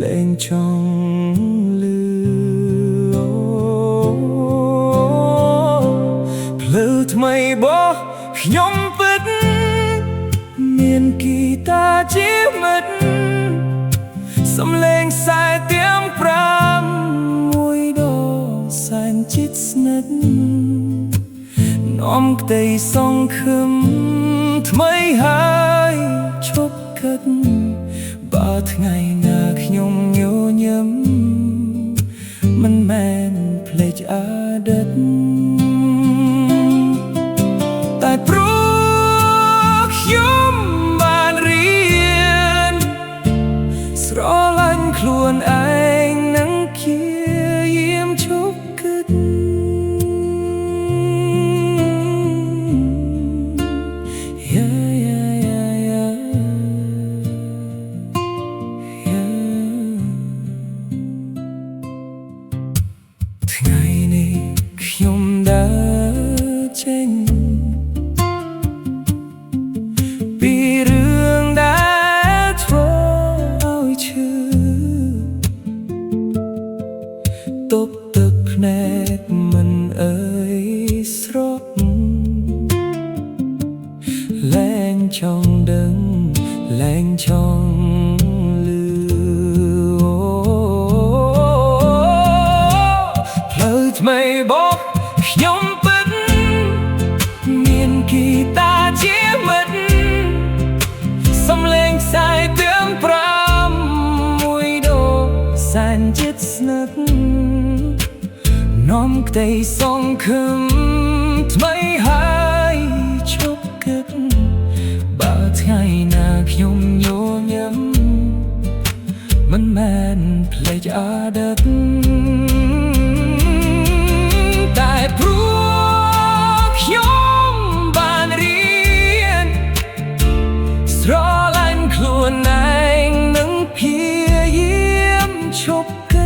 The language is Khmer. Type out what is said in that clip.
លែងចង់លឺភ្លឺថ្មីបោះខ្ញុំពិតមានគីតាជាមិត្តសំឡេងខ្សែទៀង5មួយដសែនជិតស្និទ្ធនាំក្តីសង្ឃឹមថ្មីហើយឈប់គិតបើថ្ងៃណាខ្ញុំញញឹមមិនមែនភ្លេចអតីតតែព្រោះខ្ញុំបានរៀនស្រឡាញ់ខ្លួនឯងនឹងព្យាយាមឈប់គិតថ្ងៃនេះខ្ញុំដើរចេញពីរឿងដែលធ្វើឲ្យឈឺទប់ទឹកភ្នែកមិនអើយស្រក់លែងចង់ដឹងលែងចង់លឺផ្លូវថ្មីបោះខ្ញុំពិតមានគីតាជាមិត្តសំឡេងខ្សែទៀង5មួយដសែនជិតស្និទ្ធនាំក្តីសង្ឃឹមថ្មីហើយឈប់គិតបើថ្ងៃណាខ្ញុំញញឹមមិនមែនភ្លេចអតីតតែព្រោះខ្ញុំបានរៀនស្រឡាញ់ខ្លួនឯងនឹងព្យាយាមឈប់គិត